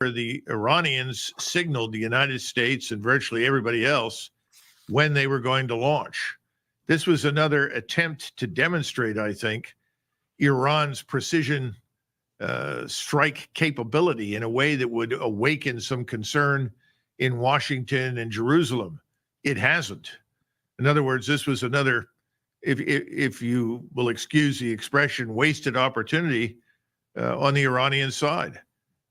where the Iranians signaled the United States and virtually everybody else when they were going to launch. This was another attempt to demonstrate, I think, Iran's precision strike capability in a way that would awaken some concern in Washington and Jerusalem. It hasn't. In other words, this was another, if you will excuse the expression, wasted opportunity on the Iranian side.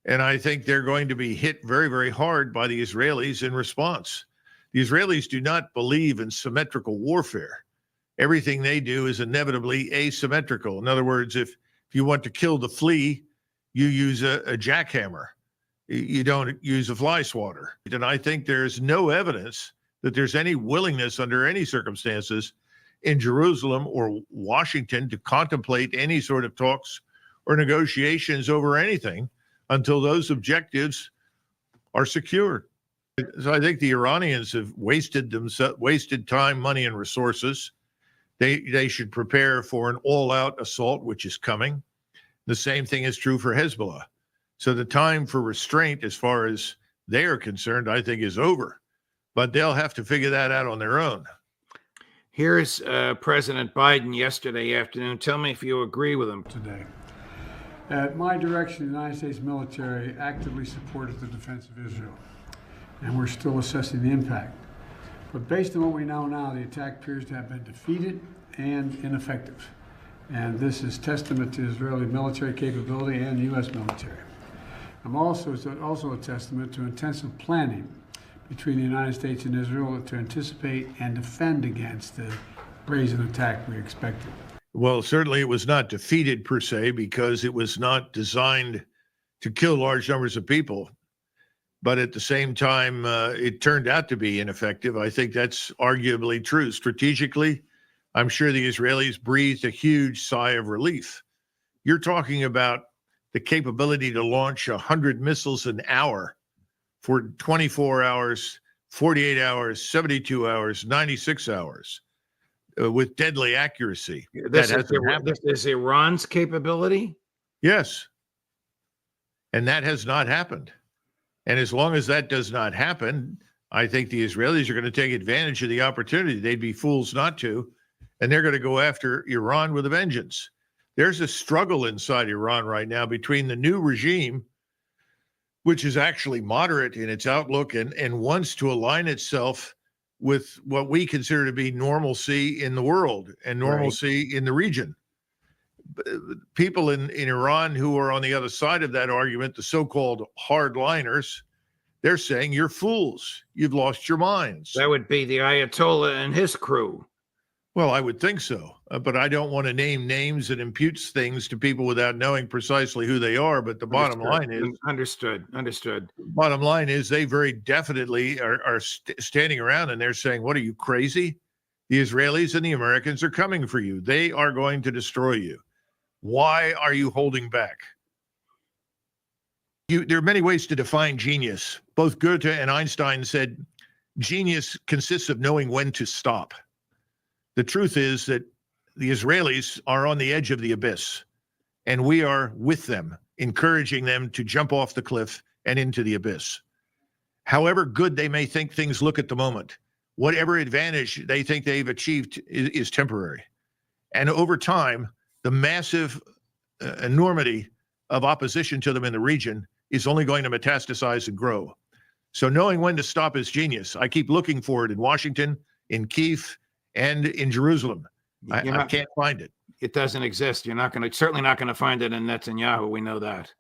And I think they're going to be hit very, very hard by the Israelis in response. The Israelis do not believe in symmetrical warfare. Everything they do is inevitably asymmetrical. In other words, if you want to kill the flea, you use a jackhammer. You don't use a fly swatter. And I think there's no evidence that there's any willingness under any circumstances in Jerusalem or Washington to contemplate any sort of talks or negotiations over anything until those objectives are secured. So I think the Iranians have wasted time, money, and resources. They should prepare for an all-out assault, which is coming. The same thing is true for Hezbollah. So the time for restraint, as far as they are concerned, I think is over. But they'll have to figure that out on their own. Here's President Biden yesterday afternoon. Tell me if you agree with him. Today. At my direction, the United States military actively supported the defense of Israel, and we're still assessing the impact. But based on what we know now, the attack appears to have been defeated and ineffective. And this is testament to Israeli military capability and U.S. military. It's also a testament to intensive planning between the United States and Israel to anticipate and defend against the brazen attack we expected. Well, certainly it was not defeated per se because it was not designed to kill large numbers of people. But at the same time, it turned out to be ineffective. I think that's arguably true. Strategically, I'm sure the Israelis breathed a huge sigh of relief. You're talking about the capability to launch 100 missiles an hour for 24 hours, 48 hours, 72 hours, 96 hours with deadly accuracy. This is Iran's capability? Yes. And that has not happened. And as long as that does not happen, I think the Israelis are going to take advantage of the opportunity. They'd be fools not to. And they're going to go after Iran with a vengeance. There's a struggle inside Iran right now between the new regime, which is actually moderate in its outlook and wants to align itself with what we consider to be normalcy in the world and normalcy in the region. People in Iran who are on the other side of that argument, the so-called hardliners, they're saying you're fools. You've lost your minds. That would be the Ayatollah and his crew. Well, I would think so, but I don't want to name names and impute things to people without knowing precisely who they are. But the bottom line is... Understood. Bottom line is they very definitely are standing around and they're saying, what, are you crazy? The Israelis and the Americans are coming for you. They are going to destroy you. Why are you holding back? There are many ways to define genius. Both Goethe and Einstein said genius consists of knowing when to stop. The truth is that the Israelis are on the edge of the abyss, and we are with them, encouraging them to jump off the cliff and into the abyss. However good they may think things look at the moment, whatever advantage they think they've achieved is temporary. And over time, the massive enormity of opposition to them in the region is only going to metastasize and grow. So knowing when to stop is genius. I keep looking for it in Washington, in Kyiv, and in Jerusalem. I can't find it. It doesn't exist. You're certainly not going to find it in Netanyahu. We know that.